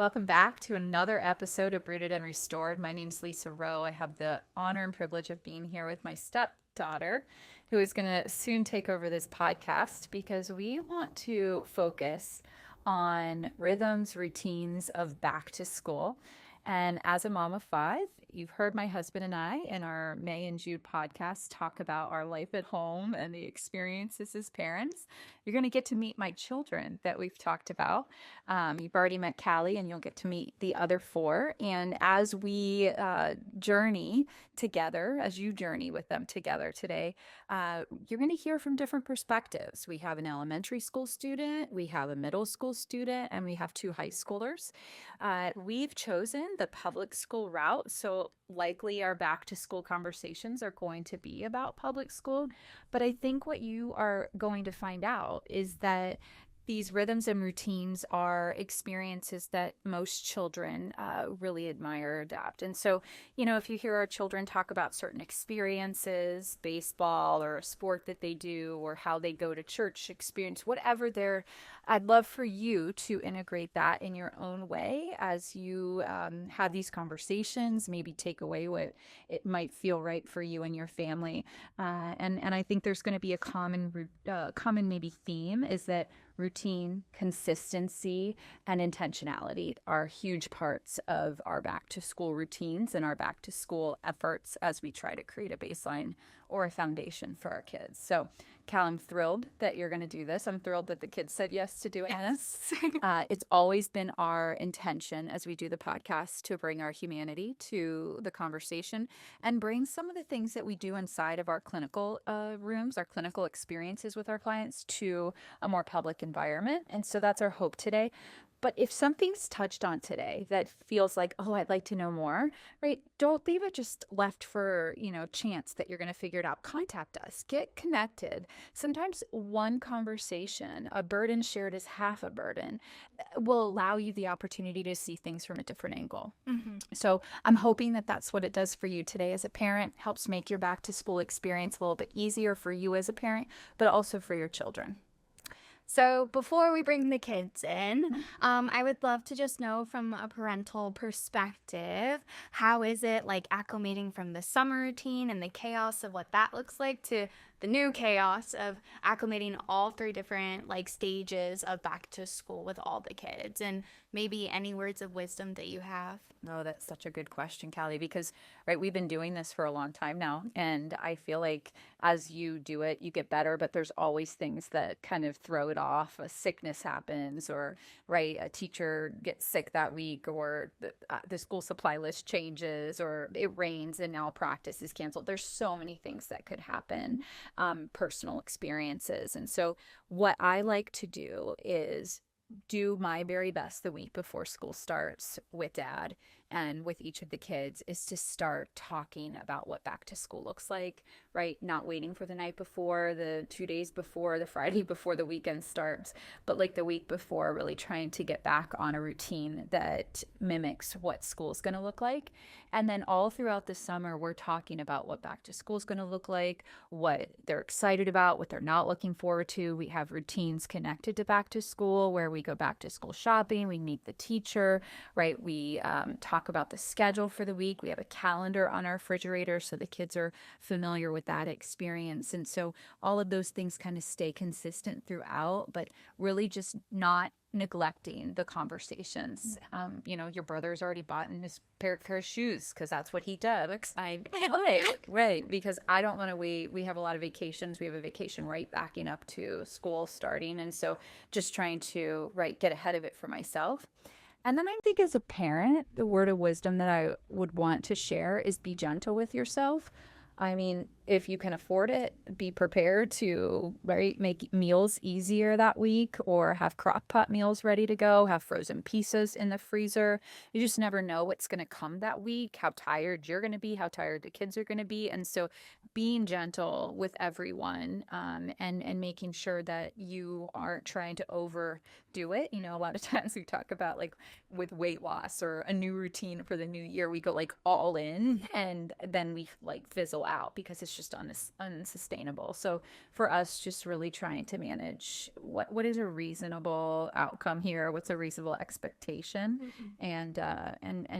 Welcome back to another episode of Rooted and Restored. My name's Lisa Rowe. I have the honor and privilege of being here with my stepdaughter, who is going to soon take over this podcast because we want to focus on rhythms, routines of back to school. And as a mom of five, you've heard my husband and I in our May and Jude podcast talk about our life at home and the experiences as parents. You're going to get to meet my children that we've talked about. You've already met Callie, and you'll get to meet the other four. And as we journey together, as you journey with them together today, you're going to hear from different perspectives. We have an elementary school student, we have a middle school student, and we have two high schoolers. We've chosen the public school route, so likely our back to school conversations are going to be about public school. But I think what you are going to find out is that these rhythms and routines are experiences that most children really admire or adapt. And so, if you hear our children talk about certain experiences, baseball or a sport that they do, or how they go to church experience, whatever I'd love for you to integrate that in your own way as you have these conversations, maybe take away what it might feel right for you and your family. And I think there's going to be a common maybe theme is that routine, consistency, and intentionality are huge parts of our back to school routines and our back to school efforts as we try to create a baseline or a foundation for our kids. So, Cal, I'm thrilled that you're going to do this. I'm thrilled that the kids said yes to doing this. It's always been our intention as we do the podcast to bring our humanity to the conversation and bring some of the things that we do inside of our clinical rooms, our clinical experiences with our clients to a more public environment. And so that's our hope today. But if something's touched on today that feels like, oh, I'd like to know more, right? Don't leave it just left for, chance that you're going to figure it out. Contact us, get connected. Sometimes one conversation, a burden shared is half a burden, will allow you the opportunity to see things from a different angle. Mm-hmm. So I'm hoping that that's what it does for you today as a parent, helps make your back to school experience a little bit easier for you as a parent, but also for your children. So before we bring the kids in, I would love to just know from a parental perspective, how is it like acclimating from the summer routine and the chaos of what that looks like to the new chaos of acclimating all three different stages of back to school with all the kids, and maybe any words of wisdom that you have? Oh, that's such a good question, Callie, because, right, we've been doing this for a long time now, and I feel like as you do it, you get better, but there's always things that kind of throw it off. A sickness happens, or, right, a teacher gets sick that week, or the school supply list changes, or it rains and now practice is canceled. There's so many things that could happen, personal experiences. And so what I like to do is do my very best the week before school starts with dad and with each of the kids is to start talking about what back to school looks like, right? Not waiting for the night before, the 2 days before, the Friday before the weekend starts, but the week before, really trying to get back on a routine that mimics what school is going to look like. And then all throughout the summer, we're talking about what back to school is going to look like, what they're excited about, what they're not looking forward to. We have routines connected to back to school where we go back to school shopping, we meet the teacher, right? We talk about the schedule for the week. We have a calendar on our refrigerator so the kids are familiar with that experience. And so all of those things kind of stay consistent throughout, but really just not neglecting the conversations. Your brother's already bought in his pair of shoes because that's what he does. Right, because I don't want to wait. We have a lot of vacations. We have a vacation right backing up to school starting. And so just trying to, get ahead of it for myself. And then I think as a parent, the word of wisdom that I would want to share is be gentle with yourself. I mean, if you can afford it, be prepared to make meals easier that week, or have crock pot meals ready to go, have frozen pizzas in the freezer. You just never know what's going to come that week, how tired you're going to be, how tired the kids are going to be. And so being gentle with everyone, and making sure that you aren't trying to overdo it. A lot of times we talk about with weight loss or a new routine for the new year, we go all in and then we fizzle out because it's just just unsustainable. So for us, just really trying to manage what is a reasonable outcome here, what's a reasonable expectation, and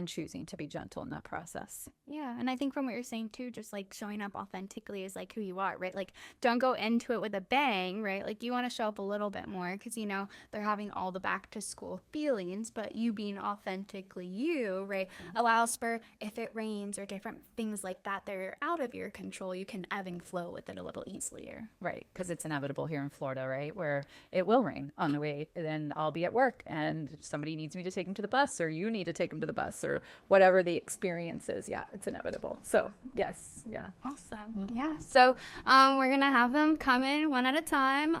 choosing to be gentle in that process. Yeah, and I think from what you're saying too, just like showing up authentically is like who you are, right? Like don't go into it with a bang, right? Like you want to show up a little bit more because you know they're having all the back to school feelings, but you being authentically you, right, allows for if it rains or different things like that that are out of your control, you can ebb and flow with it a little easier. Right, because it's inevitable here in Florida, right, where it will rain on the way, then I'll be at work and somebody needs me to take them to the bus, or you need to take them to the bus, or whatever the experience is. Yeah, it's inevitable. So yes, yeah. Awesome. Yeah. So we're gonna have them come in one at a time.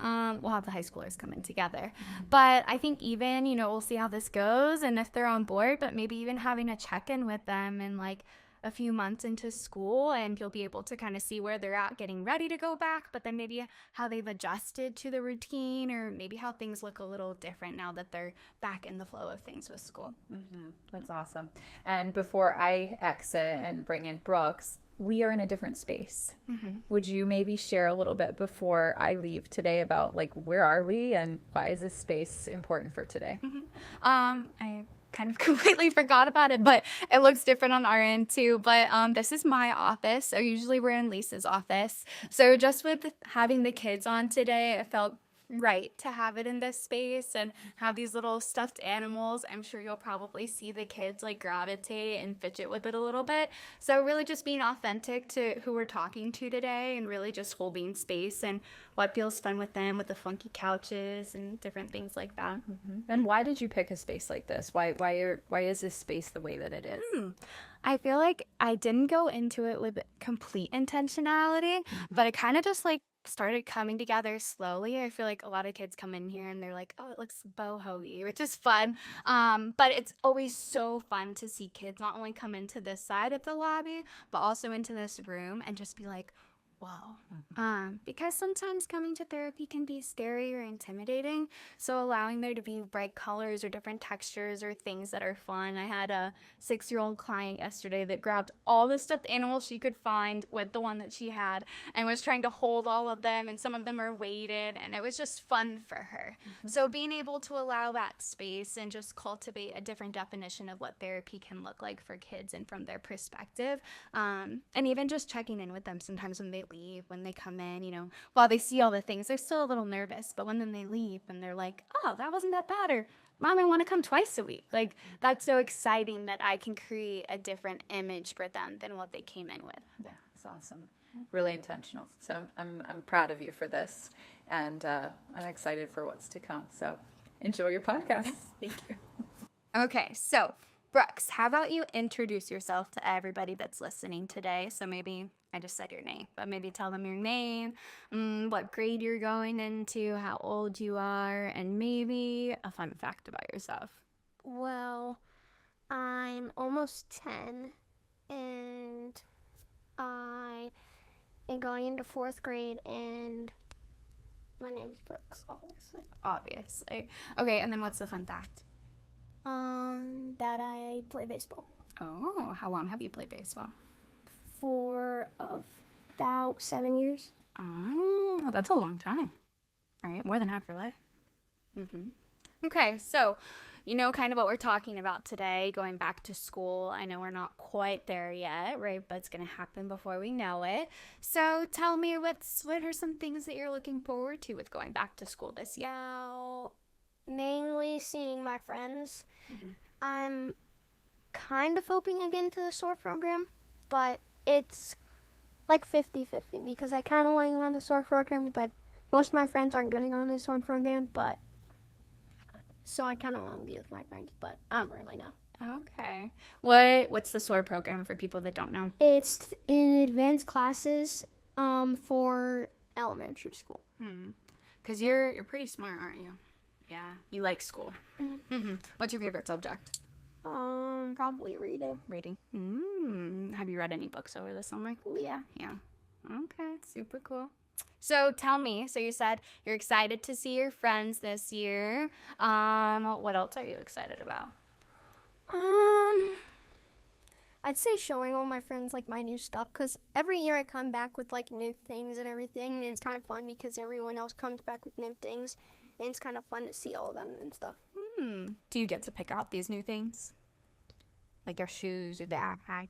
We'll have the high schoolers come in together. But I think even, you know, we'll see how this goes and if they're on board, but maybe even having a check-in with them in like a few months into school, and you'll be able to kind of see where they're at getting ready to go back, but then maybe how they've adjusted to the routine, or maybe how things look a little different now that they're back in the flow of things with school. That's awesome. And before I exit and bring in Brooks, we are in a different space. Would you maybe share a little bit before I leave today about like where are we and why is this space important for today? I kind of completely forgot about it, but it looks different on our end too. But this is my office. So usually we're in Lisa's office. So just with having the kids on today, it felt right to have it in this space and have these little stuffed animals. I'm sure you'll probably see the kids like gravitate and fidget with it a little bit. So really just being authentic to who we're talking to today and really just holding space and what feels fun with them with the funky couches and different things like that. And why did you pick a space like this? Why is this space the way that it is? I feel like I didn't go into it with complete intentionality, but it kind of just like started coming together slowly. I feel like a lot of kids come in here and they're like, oh, it looks boho-y, which is fun. But it's always so fun to see kids not only come into this side of the lobby, but also into this room and just be like, wow. Because sometimes coming to therapy can be scary or intimidating. So allowing there to be bright colors or different textures or things that are fun. I had a 6-year-old client yesterday that grabbed all the stuffed animals she could find with the one that she had and was trying to hold all of them, and some of them are weighted, and it was just fun for her. So being able to allow that space and just cultivate a different definition of what therapy can look like for kids and from their perspective, and even just checking in with them sometimes when they leave, when they come in, you know, while they see all the things, they're still a little nervous, but when then they leave and they're like, oh, that wasn't that bad, or Mom, I want to come twice a week. Like, that's so exciting that I can create a different image for them than what they came in with. Yeah, it's awesome. Really intentional. So I'm proud of you for this, and I'm excited for what's to come. So enjoy your podcast. Thank you. Okay, so Brooks, how about you introduce yourself to everybody that's listening today? So maybe I just said your name, but maybe tell them your name, what grade you're going into, how old you are, and maybe a fun fact about yourself. Well, I'm almost 10, and I am going into 4th grade, and my name's Brooks, Obviously. Okay, and then what's the fun fact? That I play baseball Oh, how long have you played baseball? for about 7 years. Oh, that's a long time. Right, more than half your life. Okay, so you know kind of what we're talking about today, going back to school. I know we're not quite there yet, right? But it's going to happen before we know it. So tell me, what are some things that you're looking forward to with going back to school this year? Now, mainly seeing my friends. I'm kind of hoping to get into the SOAR program, but it's like 50-50 because I kind of want to go on the SOAR program, but most of my friends aren't getting on the SOAR program, but so I kind of want to be with my friends, but I don't really know. Okay. What's the SOAR program for people that don't know? It's in advanced classes for elementary school. Because you're pretty smart, aren't you? Yeah. You like school. What's your favorite subject? Probably reading. Reading. Have you read any books over the summer? Yeah. Yeah. Okay. Super cool. So tell me, so you said you're excited to see your friends this year. What else are you excited about? I I'd say showing all my friends like my new stuff, because every year I come back with like new things and everything, and it's kind of fun because everyone else comes back with new things, and it's kind of fun to see all of them and stuff. Do you get to pick out these new things? Like your shoes or backpack?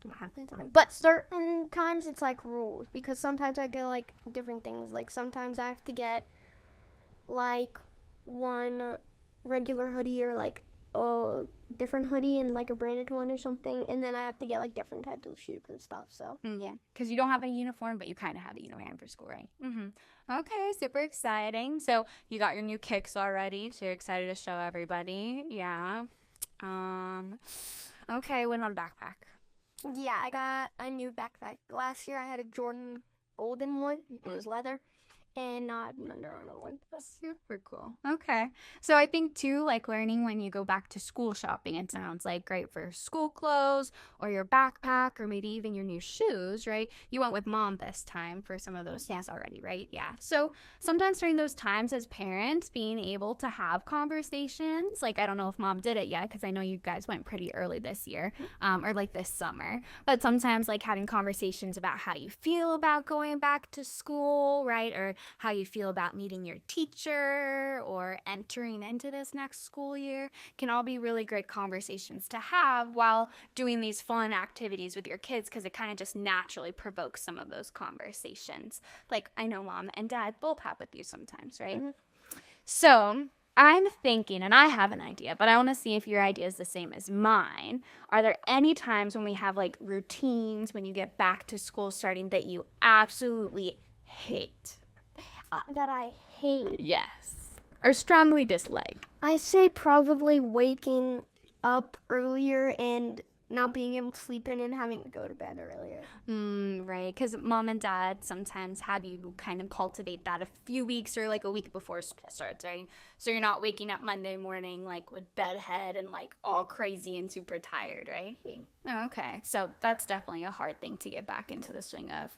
But certain times it's like rules, because sometimes I get like different things. Like sometimes I have to get like one regular hoodie or like a different hoodie and like a branded one or something, and then I have to get like different types of shoes and stuff. So Yeah, because you don't have a uniform, but you kind of have a uniform for school, right? Okay, super exciting. So you got your new kicks already, so you're excited to show everybody. Yeah. Okay, what about a backpack? yeah, I got a new backpack. Last year I had a Jordan Golden one. It was leather. And not an Under Armour one. That's super cool. Okay. So I think too, like learning when you go back to school shopping, it sounds like great for school clothes or your backpack or maybe even your new shoes, right? You went with mom this time for some of those things already, right? Yeah. So sometimes during those times as parents, being able to have conversations, like I don't know if mom did it yet, because I know you guys went pretty early this year or like this summer, but sometimes like having conversations about how you feel about going back to school, right? Or how you feel about meeting your teacher or entering into this next school year can all be really great conversations to have while doing these fun activities with your kids, because it kind of just naturally provokes some of those conversations. Like I know mom and dad both have with you sometimes, right? So I'm thinking, and I have an idea, but I want to see if your idea is the same as mine. Are there any times when we have like routines when you get back to school starting that you absolutely hate? That I hate. Yes. Or strongly dislike. I say probably waking up earlier and not being able to sleep in and having to go to bed earlier. Right. Because mom and dad sometimes have you kind of cultivate that a few weeks or like a week before school starts, right? So you're not waking up Monday morning like with bedhead and like all crazy and super tired, right? Okay. So that's definitely a hard thing to get back into the swing of.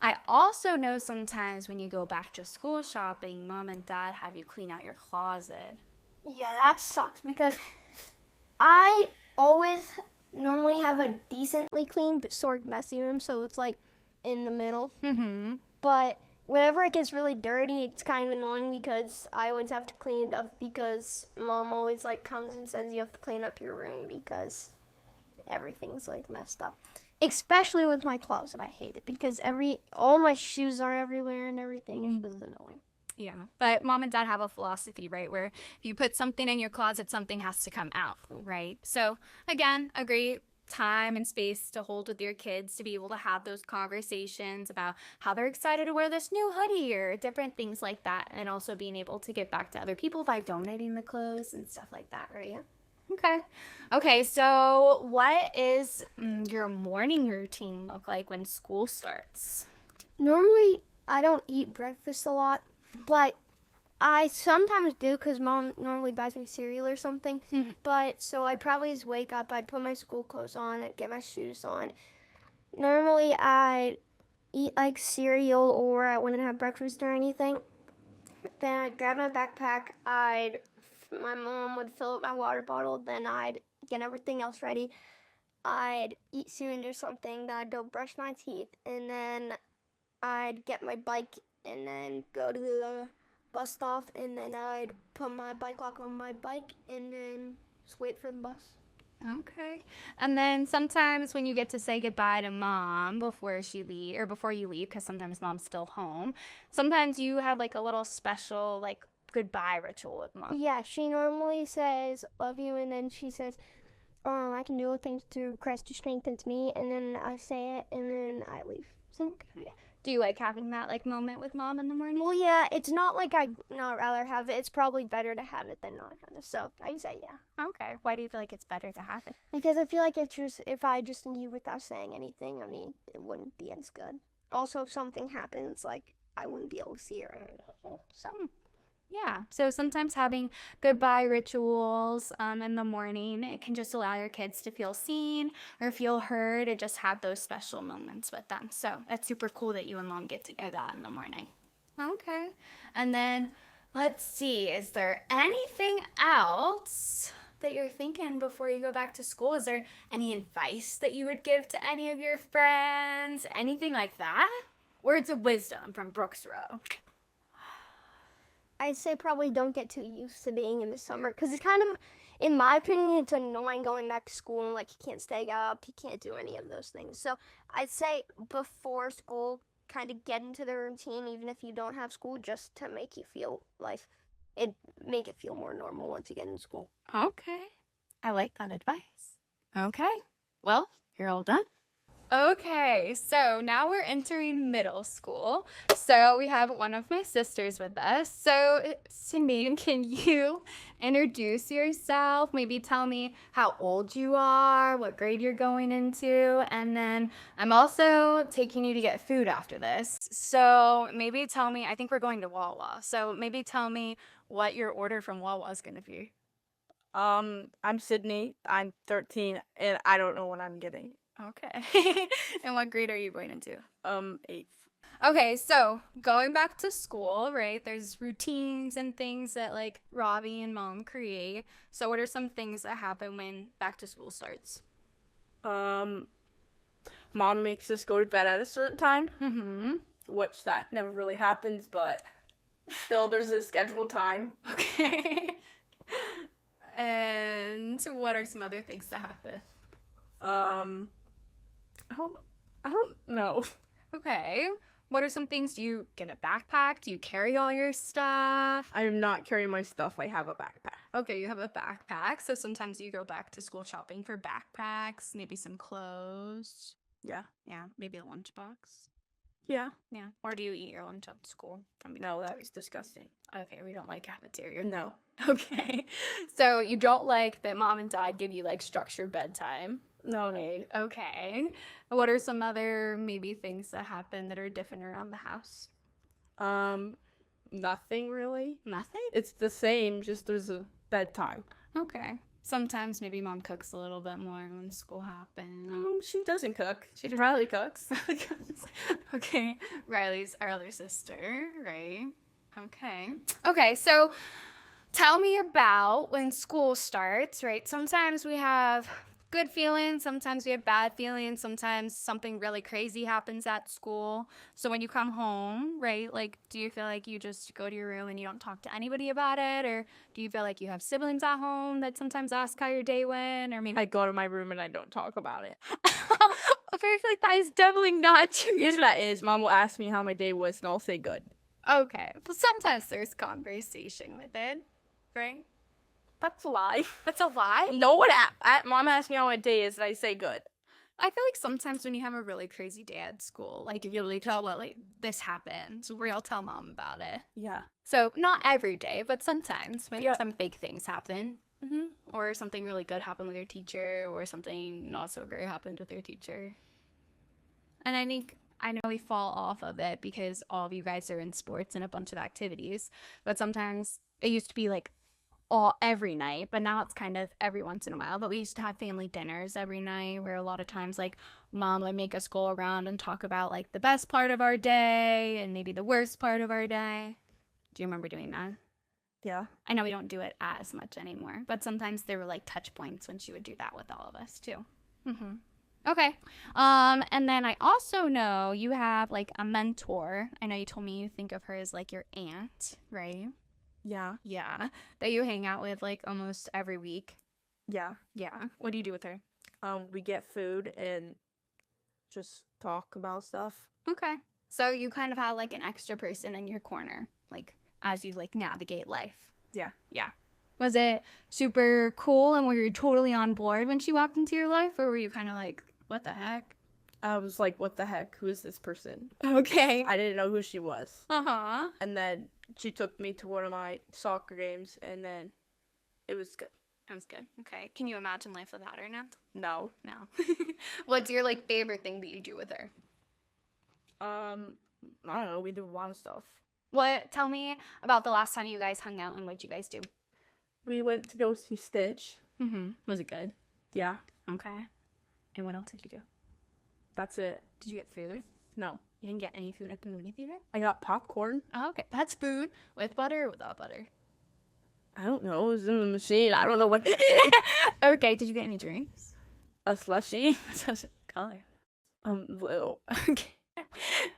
I also know sometimes when you go back to school shopping, mom and dad have you clean out your closet. Yeah, that sucks because I always normally have a decently clean but sort of messy room, so it's like in the middle. But whenever it gets really dirty, it's kind of annoying because I always have to clean it up because mom always like comes and says you have to clean up your room because everything's like messed up. Especially with my closet, I hate it because all my shoes are everywhere and everything. It's annoying. Yeah, but mom and dad have a philosophy, right, where if you put something in your closet, something has to come out, right? So again, a great time and space to hold with your kids to be able to have those conversations about how they're excited to wear this new hoodie or different things like that, and also being able to give back to other people by donating the clothes and stuff like that, right? Okay, so what is your morning routine look like when school starts? Normally, I don't eat breakfast a lot, but I sometimes do because mom normally buys me cereal or something. But so I probably just wake up, I'd put my school clothes on, I'd get my shoes on. Normally, I'd eat like cereal or I wouldn't have breakfast or anything. Then I'd grab my backpack, my mom would fill up my water bottle, then I'd get everything else ready. I'd eat soon or something, then I'd go brush my teeth, and then I'd get my bike and then go to the bus stop, and then I'd put my bike lock on my bike and then just wait for the bus. Okay. And then sometimes when you get to say goodbye to mom before you leave, because sometimes mom's still home, sometimes you have like a little special like goodbye ritual with mom. Yeah, she normally says, love you, and then she says, I can do all things through Christ who strengthens me, and then I say it, and then I leave. So, yeah. Do you like having that like moment with mom in the morning? Well, yeah, it's not like I'd not rather have it. It's probably better to have it than not have it. So I say yeah. Okay. Why do you feel like it's better to have it? Because I feel like if I just knew without saying anything, I mean, it wouldn't be as good. Also, if something happens, like I wouldn't be able to see her. So. Yeah. So sometimes having goodbye rituals in the morning, it can just allow your kids to feel seen or feel heard or just have those special moments with them. So that's super cool that you and mom get to do that in the morning. Okay. And then let's see, is there anything else that you're thinking before you go back to school? Is there any advice that you would give to any of your friends? Anything like that? Words of wisdom from Brooks Rowe. I'd say probably don't get too used to being in the summer because it's kind of, in my opinion, it's annoying going back to school and like you can't stay up, you can't do any of those things. So I'd say before school, kind of get into the routine, even if you don't have school, just to make you feel like make it feel more normal once you get in school. Okay. I like that advice. Okay. Well, you're all done. Okay, so now we're entering middle school. So we have one of my sisters with us. So Cindy, can you introduce yourself? Maybe tell me how old you are, what grade you're going into, and then I'm also taking you to get food after this. So maybe tell me, I think we're going to Wawa. So maybe tell me what your order from Wawa is going to be. I'm Sydney. I'm 13, and I don't know what I'm getting. Okay. And what grade are you going into? 8th. Okay, so going back to school, right? There's routines and things that like Robbie and Mom create. So what are some things that happen when back to school starts? Mom makes us go to bed at a certain time, Mm-hmm. which that never really happens, but still there's a scheduled time. Okay. And what are some other things that happen? I don't know. Okay. What are some things? Do you get a backpack? Do you carry all your stuff? I am not carrying my stuff. I have a backpack. Okay, you have a backpack. So sometimes you go back to school shopping for backpacks, maybe some clothes. Yeah. Yeah, maybe a lunchbox. Yeah. Yeah. Or do you eat your lunch at school? No, that was disgusting. Okay, we don't like cafeteria. No. Okay. So you don't like that mom and dad give you like structured bedtime. No. Okay. What are some other maybe things that happen that are different around the house? Nothing really. Nothing? It's the same, just there's a bedtime. Okay. Sometimes maybe mom cooks a little bit more when school happens. She doesn't cook. She probably cooks. Okay. Riley's our other sister, right? Okay. Okay, so tell me about when school starts, right? Sometimes we have good feelings, sometimes we have bad feelings, sometimes something really crazy happens at school. So when you come home, right, like, do you feel like you just go to your room and you don't talk to anybody about it? Or do you feel like you have siblings at home that sometimes ask how your day went? Or maybe I go to my room and I don't talk about it. I feel like that is definitely not true. Yes, that is. Mom will ask me how my day was, and I'll say good. Okay, but sometimes there's conversation with it, right? That's a lie. That's a lie? No one Mom asks me how my day is, and I say good. I feel like sometimes when you have a really crazy day at school, like you really tell what like this happened, where you'll tell mom about it. Yeah. So not every day, but sometimes when Yeah. some big things happen, or something really good happened with your teacher, or something not so great happened with your teacher. And I know we fall off of it because all of you guys are in sports and a bunch of activities, but sometimes it used to be like every night, but now it's kind of every once in a while. But we used to have family dinners every night where a lot of times like mom would make us go around and talk about like the best part of our day and maybe the worst part of our day. Do you remember doing that? Yeah. I know we don't do it as much anymore, but sometimes there were like touch points when she would do that with all of us too. Okay. And then I also know you have like a mentor. I know you told me you think of her as like your aunt, right? Yeah. Yeah. That you hang out with like almost every week. Yeah. Yeah. What do you do with her? We get food and just talk about stuff. Okay. So you kind of have like an extra person in your corner, like as you like navigate life. Yeah. Yeah. Was it super cool and were you totally on board when she walked into your life, or were you kind of like, what the heck? I was like, what the heck? Who is this person? Okay. I didn't know who she was. Uh-huh. And then she took me to one of my soccer games, and then it was good. That was good. Okay. Can you imagine life without her now? No. No. What's your like favorite thing that you do with her? I don't know. We do a lot of stuff. Tell me about the last time you guys hung out and what'd you guys do? We went to go see Stitch. Was it good? Yeah. Okay. And what else did you do? That's it. Did you get food? No. You didn't get any food at the movie theater? I got popcorn. Oh, okay. That's food with butter or without butter? I don't know. It was in the machine. I don't know what. Okay, did you get any drinks? A slushie. Color. Blue. Okay.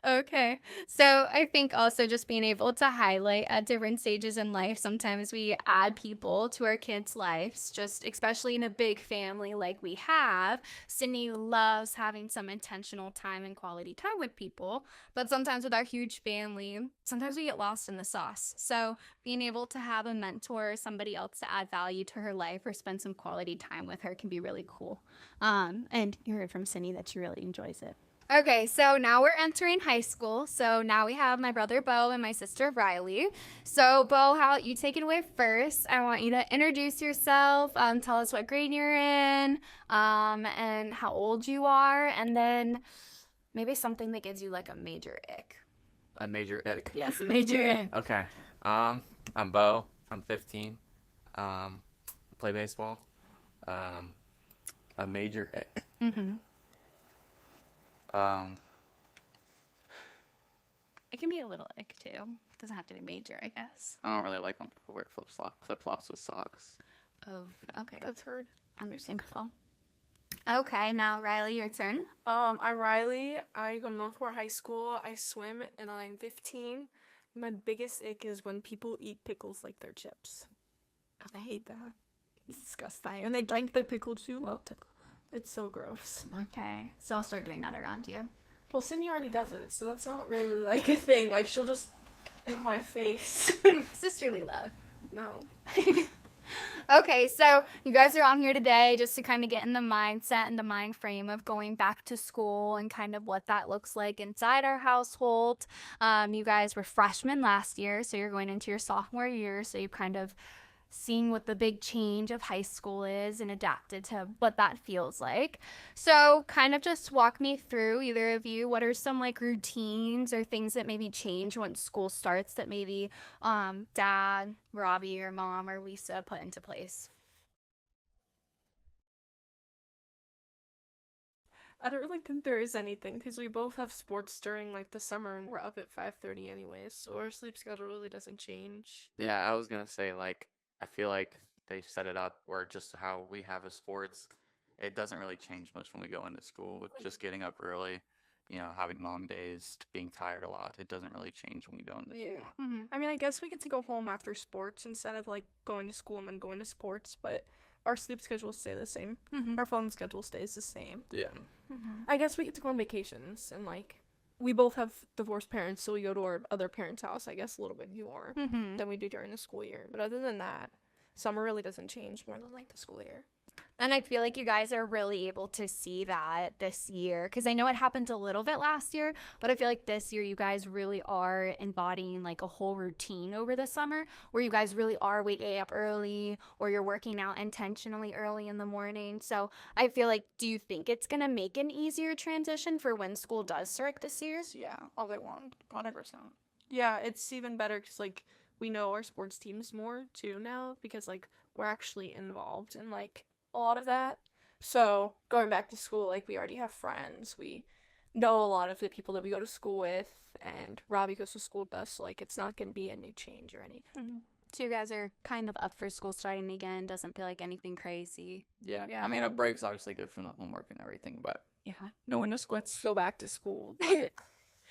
Okay. So I think also just being able to highlight at different stages in life, sometimes we add people to our kids' lives, just especially in a big family like we have. Sydney loves having some intentional time and quality time with people, but sometimes with our huge family, sometimes we get lost in the sauce. So being able to have a mentor or somebody else to add value to her life or spend some quality time with her can be really cool. And you heard from Sydney that she really enjoys it. Okay, so now we're entering high school. So now we have my brother Bo and my sister Riley. So Bo, how you take it away first? I want you to introduce yourself, tell us what grade you're in, and how old you are, and then maybe something that gives you like a major ick. A major ick. Yes, major ick. Okay. I'm Bo. I'm 15. Play baseball. A major ick. Mm-hmm. It can be a little ick too. Doesn't have to be major, I guess. I don't really like when people wear flip flops with socks. Oh, okay. That's heard. Understandable. Okay, now Riley, your turn. I'm Riley. I go to Northport High School. I swim and I'm 15. My biggest ick is when people eat pickles like they're chips. I hate that. It's disgusting. And they drink the pickle too. Well, it's so gross. Okay, so I'll start doing that around you. Well, Sydney already does it, so that's not really like a thing. Like she'll just in my face. Sisterly love. No. Okay, so you guys are on here today just to kind of get in the mindset and the mind frame of going back to school and kind of what that looks like inside our household. You guys were freshmen last year, so you're going into your sophomore year, so you kind of seeing what the big change of high school is and adapted to what that feels like. So kind of just walk me through, either of you, what are some like routines or things that maybe change once school starts that maybe Dad, Robbie, or Mom or Lisa put into place? I don't really think there is anything because we both have sports during like the summer and we're up at 5:30 anyways, so our sleep schedule really doesn't change. Yeah, I was gonna say, like, I feel like they set it up where just how we have a sports, it doesn't really change much when we go into school with just getting up early, having long days, being tired a lot. It doesn't really change when we go into Yeah. school. Mm-hmm. I mean, I guess we get to go home after sports instead of like going to school and then going to sports, but our sleep schedules stay the same. Mm-hmm. Our phone schedule stays the same. Yeah. Mm-hmm. I guess we get to go on vacations and like we both have divorced parents, so we go to our other parents' house, I guess, a little bit more Mm-hmm. than we do during the school year. But other than that, summer really doesn't change more than like the school year. And I feel like you guys are really able to see that this year because I know it happened a little bit last year, but I feel like this year you guys really are embodying like a whole routine over the summer where you guys really are waking up early or you're working out intentionally early in the morning. So I feel like, do you think it's going to make an easier transition for when school does start this year? Yeah, all they want, 100%. Yeah, it's even better because like we know our sports teams more too now because like we're actually involved in like a lot of that. So going back to school, like we already have friends. We know a lot of the people that we go to school with, and Robbie goes to school with us. So like it's not gonna be a new change or anything. So you guys are kind of up for school starting again. Doesn't feel like anything crazy. Yeah. Yeah. I mean, a break's obviously good for the homework and everything, but Yeah. No one just let's go back to school.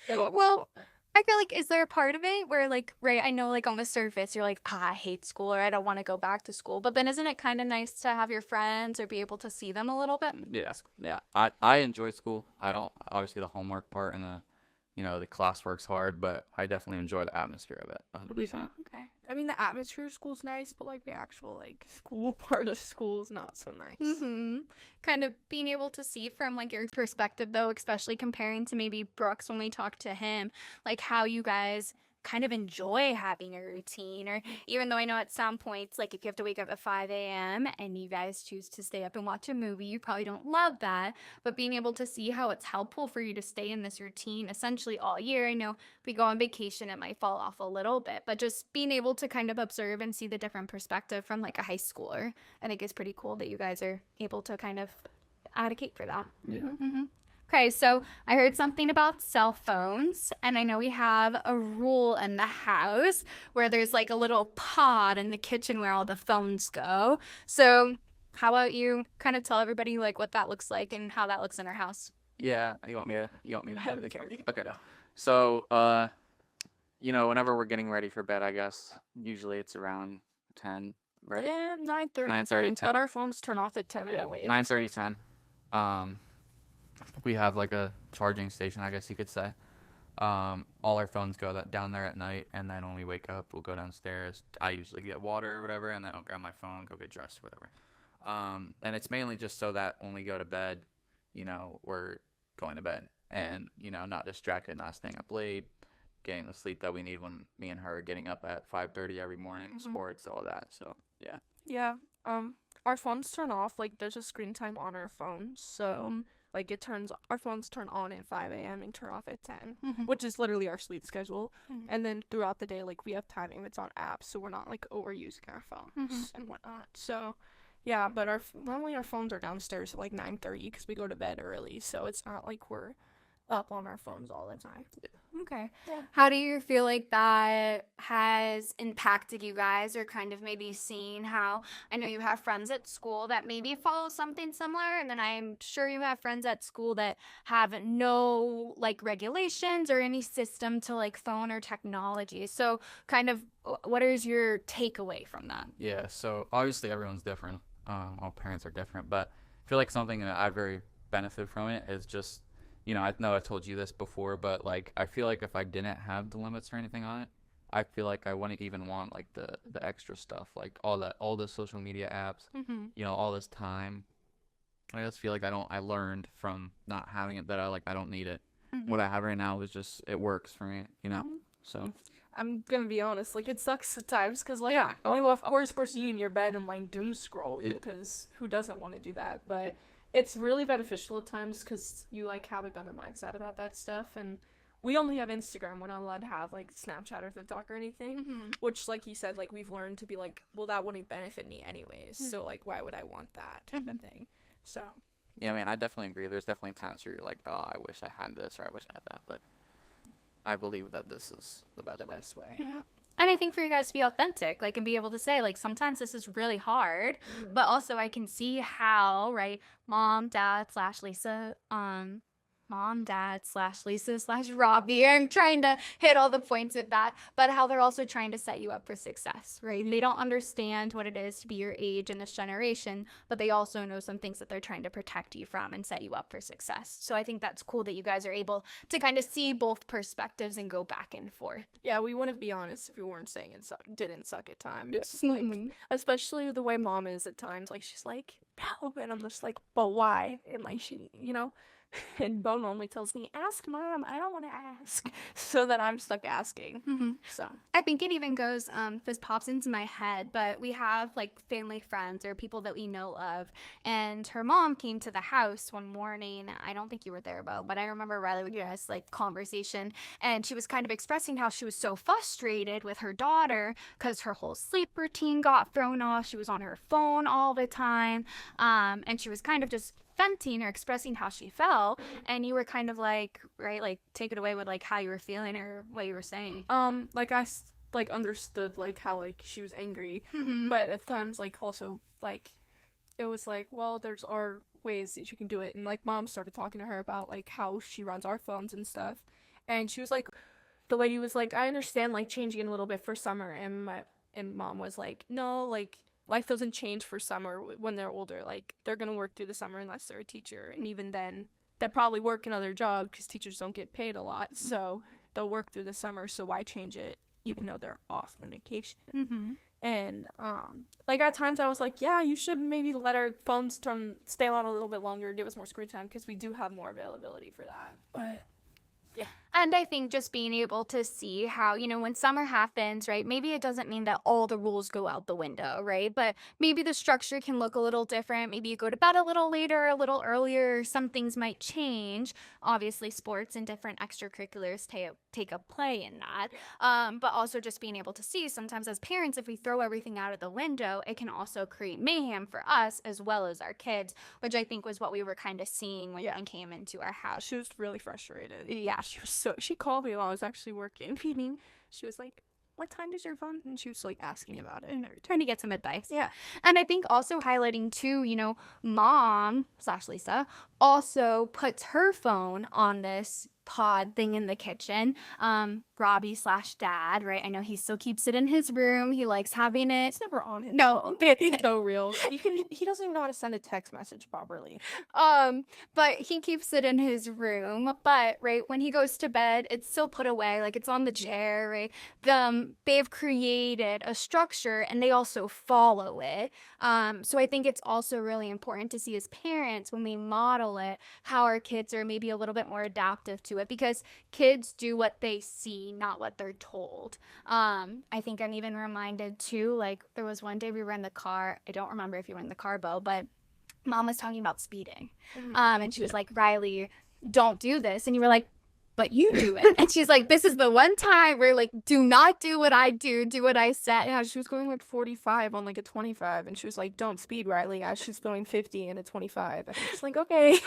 Well, I feel like, is there a part of it where, like, right, I know, like, on the surface, you're like, I hate school or I don't want to go back to school. But then isn't it kind of nice to have your friends or be able to see them a little bit? yeah. I enjoy school. I don't, obviously the homework part and the classwork's hard, but I definitely enjoy the atmosphere of it. 100%. Okay. I mean, the atmosphere of school's nice, but like the actual like school part of school is not so nice. Mm-hmm. Kind of being able to see from, like, your perspective, though, especially comparing to maybe Brooks when we talked to him, like, how you guys kind of enjoy having a routine, or even though I know at some points, like, if you have to wake up at 5 a.m. and you guys choose to stay up and watch a movie, you probably don't love that, but being able to see how it's helpful for you to stay in this routine essentially all year. I know if we go on vacation, it might fall off a little bit, but just being able to kind of observe and see the different perspective from, like, a high schooler, I think is pretty cool that you guys are able to kind of advocate for that. Yeah. Mm-hmm. Okay, so I heard something about cell phones, and I know we have a rule in the house where there's like a little pod in the kitchen where all the phones go. So, how about you kind of tell everybody like what that looks like and how that looks in our house? Yeah, you want me to have the camera? Okay. So, whenever we're getting ready for bed, I guess usually it's around 10, right? Yeah, 9:30. 9:30, But our phones turn off at 10 anyway. 9:30, 10. Um, we have like a charging station, I guess you could say. All our phones go down there at night, and then when we wake up, we'll go downstairs. I usually get water or whatever, and then I'll grab my phone, go get dressed or whatever. And it's mainly just so that when we go to bed, we're going to bed and, not distracted, not staying up late, getting the sleep that we need when me and her are getting up at 5:30 every morning, sports, all that. So, yeah. Yeah. Our phones turn off. Like, there's a screen time on our phones. So, like, our phones turn on at 5 a.m. and turn off at 10, which is literally our sleep schedule. And then throughout the day, like, we have timing that's on apps. So we're not, like, overusing our phones and whatnot. So, yeah, but normally our phones are downstairs at, like, 9:30 because we go to bed early. So it's not like we're up on our phones all the time. Okay. Yeah. How do you feel like that has impacted you guys, or kind of maybe seeing how I know you have friends at school that maybe follow something similar, and then I'm sure you have friends at school that have no like regulations or any system to like phone or technology. So kind of what is your takeaway from that? Yeah, so obviously everyone's different. All parents are different, but I feel like something that I very benefit from it is just, I know I told you this before, but like I feel like if I didn't have the limits or anything on it, I feel like I wouldn't even want like the extra stuff, like all the social media apps, all this time. I just feel like I learned from not having it that I don't need it. What I have right now is just, it works for me, so. I'm gonna be honest, like, it sucks at times because, like, yeah, only of course supposed to be in your bed and like doom scroll because who doesn't want to do that? But it's really beneficial at times because you like have a better mindset about that stuff. And we only have Instagram. We're not allowed to have like Snapchat or TikTok or anything. Which, like he said, like we've learned to be like, well, that wouldn't benefit me anyways. So like, why would I want that type of thing? So. Yeah, man, I definitely agree. There's definitely times where you're like, oh, I wish I had this or I wish I had that, but I believe that this is the best way. Yeah. And I think for you guys to be authentic, like, and be able to say, like, sometimes this is really hard, but also I can see how, right, mom, dad slash Lisa slash Robbie. I'm trying to hit all the points of that, but how they're also trying to set you up for success, right? They don't understand what it is to be your age in this generation, but they also know some things that they're trying to protect you from and set you up for success. So I think that's cool that you guys are able to kind of see both perspectives and go back and forth. Yeah, we wouldn't be honest if we weren't saying it didn't suck at times. Like, especially the way mom is at times. Like, she's like, no, and I'm just like, but why? And like, she, and Bo normally tells me, ask mom, I don't want to ask. So that I'm stuck asking. So I think it even goes, this pops into my head, but we have like family friends or people that we know of, and her mom came to the house one morning. I don't think you were there, Bo, but I remember Riley with us like conversation, and she was kind of expressing how she was so frustrated with her daughter because her whole sleep routine got thrown off. She was on her phone all the time, and she was kind of just venting or expressing how she felt, and you were kind of like, right, like take it away with like how you were feeling or what you were saying. like I like understood like how like she was angry, but at times like also like it was like, well, there's our ways that you can do it, and like mom started talking to her about like how she runs our phones and stuff, and she was like, the lady was like, I understand like changing it a little bit for summer, and mom was like, no, like life doesn't change for summer when they're older. Like, they're going to work through the summer unless they're a teacher. And even then, they'll probably work another job because teachers don't get paid a lot. So they'll work through the summer. So why change it even though they're off on vacation? And, like, at times I was like, yeah, you should maybe let our phones stay on a little bit longer, give us more screen time because we do have more availability for that. But Yeah. And I think just being able to see how, when summer happens, right, maybe it doesn't mean that all the rules go out the window, right? But maybe the structure can look a little different. Maybe you go to bed a little later, a little earlier. Some things might change. Obviously, sports and different extracurriculars take a play in that. But also just being able to see sometimes as parents, if we throw everything out of the window, it can also create mayhem for us as well as our kids, which I think was what we were kind of seeing when you came into our house. She was really frustrated. Yeah, she called me while I was actually working. Meeting. She was like, "What time does your phone?" And she was like asking about it and Trying to get some advice. Yeah. And I think also highlighting too, Mom/Lisa also puts her phone on this pod thing in the kitchen. Robbie/Dad, right? I know he still keeps it in his room. He likes having it. It's never on it. No, It's so real. He doesn't even know how to send a text message properly. but he keeps it in his room. But right when he goes to bed, it's still put away, like it's on the chair, right? They've created a structure and they also follow it. So I think it's also really important to see as parents when we model it, how our kids are maybe a little bit more adaptive to it, because kids do what they see, not what they're told. I think I'm even reminded too, like there was one day we were in the car. I don't remember if you were in the car, Bo, but Mom was talking about speeding. And she was like, Riley, don't do this. And you were like, but you do it. And she's like, this is the one time where like, do not do what I do what I said. Yeah, she was going like 45 on like a 25, and she was like, "Don't speed, Riley." As she's going 50 and a 25. And I was like, "Okay."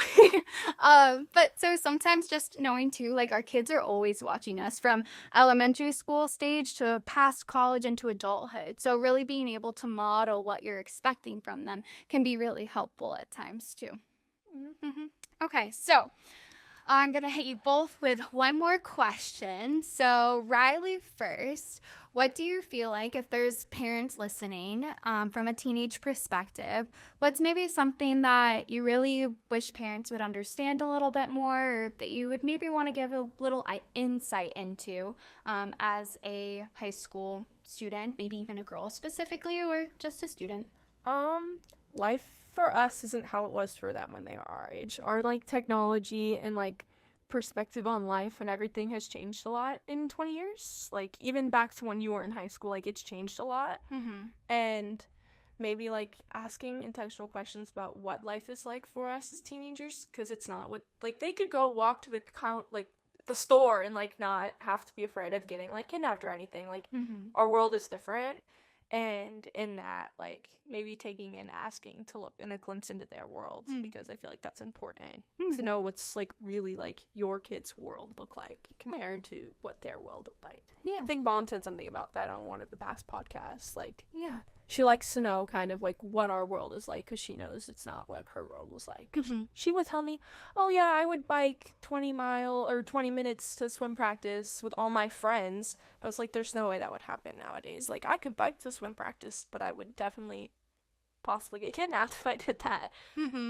But so sometimes just knowing too, like our kids are always watching us from elementary school stage to past college into adulthood. So really being able to model what you're expecting from them can be really helpful at times too. Okay, so I'm going to hit you both with one more question. So, Riley first, what do you feel like, if there's parents listening from a teenage perspective, what's maybe something that you really wish parents would understand a little bit more, or that you would maybe want to give a little insight into as a high school student, maybe even a girl specifically, or just a student? Life for us isn't how it was for them when they were our age. Our like technology and like perspective on life and everything has changed a lot in 20 years. Like even back to when you were in high school, like it's changed a lot. And maybe like asking intentional questions about what life is like for us as teenagers, because it's not what like they could go walk to the store and like not have to be afraid of getting like kidnapped or anything. Like our world is different. And in that, like, maybe taking and asking to look in a glimpse into their world, because I feel like that's important to know what's, like, really, like, your kid's world look like compared to what their world look like. Yeah. I think Mom said something about that on one of the past podcasts. Like, yeah, she likes to know kind of, like, what our world is like, because she knows it's not what her world was like. She would tell me, oh, yeah, I would bike 20 minutes to swim practice with all my friends. I was like, there's no way that would happen nowadays. Like, I could bike to swim practice, but I would definitely possibly get kidnapped if I did that.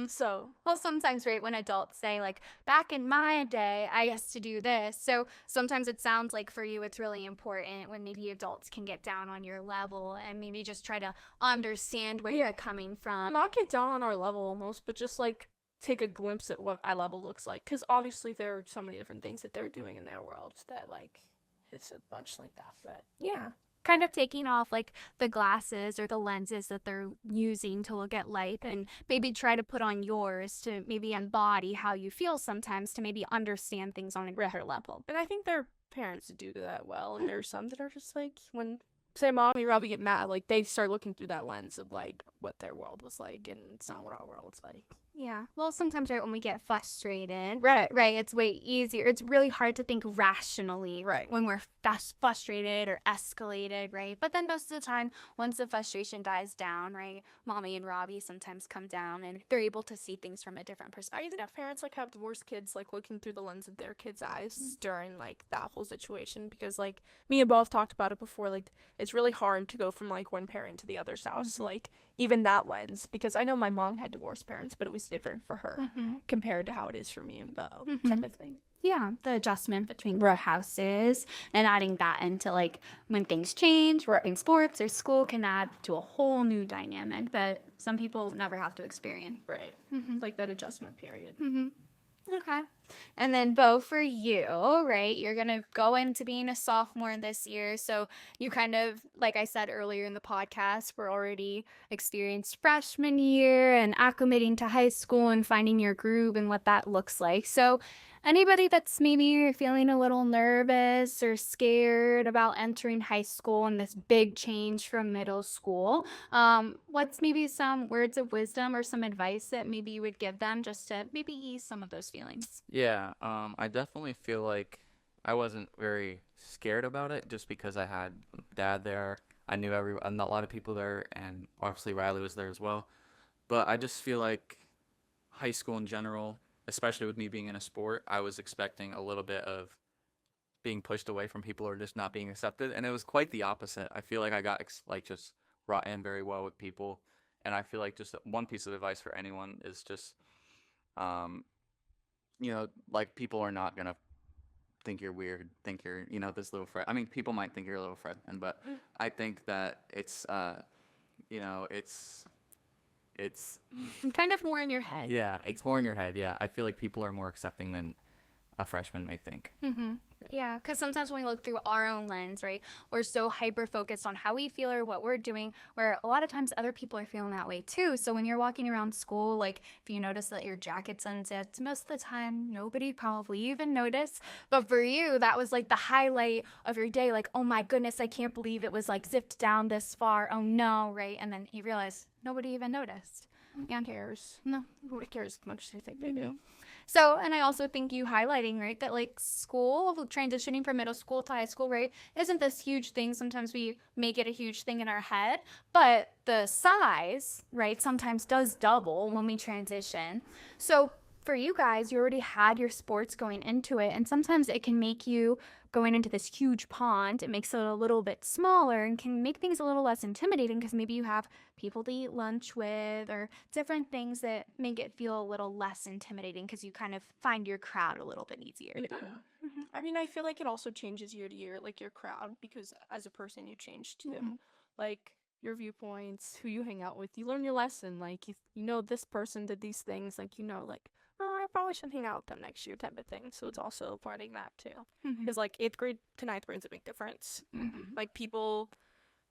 So, well, sometimes, right, when adults say, like, back in my day, I used to do this. So sometimes it sounds like for you it's really important when maybe adults can get down on your level and maybe just try to understand where you're coming from. not get down on our level almost, but just, like, take a glimpse at what our level looks like. Because obviously there are so many different things that they're doing in their worlds that, like, it's a bunch like that. But, yeah. Kind of taking off like the glasses or the lenses that they're using to look at life, and maybe try to put on yours to maybe embody how you feel sometimes, to maybe understand things on a greater level. And I think their parents do that well. And there's some that are just like, when, say, Mom and Robbie get mad, like, they start looking through that lens of, like, what their world was like, and it's not what our world's like. Yeah. Well, sometimes, right, when we get frustrated, right, it's way easier. It's really hard to think rationally, Right. when we're frustrated or escalated, right? But then most of the time, once the frustration dies down, right, Mommy and Robbie sometimes come down and they're able to see things from a different perspective. I think parents, like, have divorced kids, like, looking through the lens of their kids' eyes during, like, that whole situation, because, like, me and both talked about it before, like, it's really hard to go from, like, one parent to the other's house, like, even that lens, because I know my mom had divorced parents, but it was different for her compared to how it is for me and Bo, type of thing. Yeah, the adjustment between row houses and adding that into, like, when things change, or in sports or school, can add to a whole new dynamic that some people never have to experience. Right. Like that adjustment period. Okay. And then Bo, for you, right? You're gonna go into being a sophomore this year. So you kind of, like I said earlier in the podcast, we're already experienced freshman year and acclimating to high school and finding your groove and what that looks like. So anybody that's maybe feeling a little nervous or scared about entering high school and this big change from middle school, what's maybe some words of wisdom or some advice that maybe you would give them just to maybe ease some of those feelings? Yeah, I definitely feel like I wasn't very scared about it just because I had dad there. I knew a lot of people there, and obviously Riley was there as well. But I just feel like high school in general, especially with me being in a sport, I was expecting a little bit of being pushed away from people or just not being accepted, and it was quite the opposite. I feel like I got like just brought in very well with people, and I feel like just one piece of advice for anyone is just, um, like people are not gonna think you're weird, think you're, this little Fred. I mean, people might think you're a little Fred, but I think that it's Kind of more in your head. yeah, it's more in your head. Yeah, I feel like people are more accepting than a freshman may think. Yeah, because sometimes when we look through our own lens, right, we're so hyper focused on how we feel or what we're doing, where a lot of times other people are feeling that way too. So when you're walking around school, like if you notice that your jacket's unzipped, most of the time nobody probably even noticed. But for you, that was like the highlight of your day. Like, oh my goodness, I can't believe it was like zipped down this far. Oh no, right? And then you realize nobody even noticed. And cares. No. Nobody cares as much as they think they do. So, and I also think you highlighting, right, that like school, transitioning from middle school to high school, right, isn't this huge thing. Sometimes we make it a huge thing in our head, but the size, right, sometimes does double when we transition. So for you guys, you already had your sports going into it, and sometimes it can make you going into this huge pond. It makes it a little bit smaller and can make things a little less intimidating because maybe you have people to eat lunch with or different things that make it feel a little less intimidating because you kind of find your crowd a little bit easier. I mean, I feel like it also changes year to year, like your crowd, because as a person, you change too. Like your viewpoints, who you hang out with, you learn your lesson. Like, you know, this person did these things, like, like, oh, I probably should hang out with them next year type of thing. So it's also parting that too. Because, like, 8th grade to 9th grade is a big difference. Like, people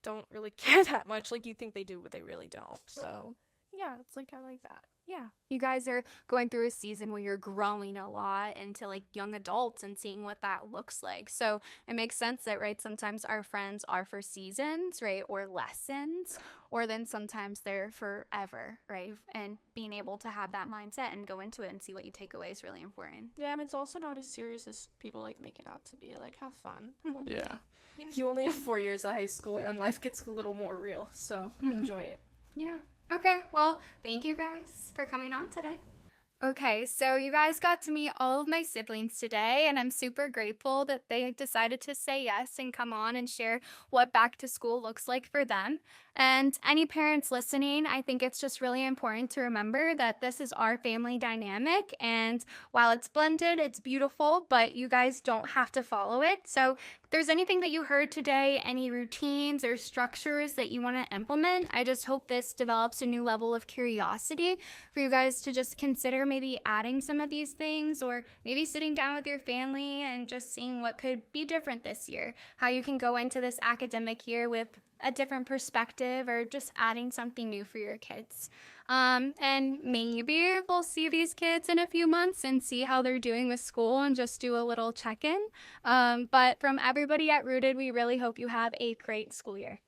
don't really care that much. Like, you think they do, but they really don't. So, yeah, it's like kind of like that. Yeah. You guys are going through a season where you're growing a lot into like young adults and seeing what that looks like. So it makes sense that, right, sometimes our friends are for seasons, right, or lessons, or then sometimes they're forever, right? And being able to have that mindset and go into it and see what you take away is really important. Yeah, and it's also not as serious as people like make it out to be. Like, have fun. Yeah. You only have 4 years of high school, and life gets a little more real. So enjoy it. Yeah. Okay, well, thank you guys for coming on today. Okay, so you guys got to meet all of my siblings today, and I'm super grateful that they decided to say yes and come on and share what back to school looks like for them. And any parents listening, I think it's just really important to remember that this is our family dynamic, and while it's blended, it's beautiful, but you guys don't have to follow it. So if there's anything that you heard today, any routines or structures that you want to implement, I just hope this develops a new level of curiosity for you guys to just consider maybe adding some of these things, or maybe sitting down with your family and just seeing what could be different this year, how you can go into this academic year with a different perspective or just adding something new for your kids. And maybe we'll see these kids in a few months and see how they're doing with school and just do a little check-in. But from everybody at Rooted, we really hope you have a great school year.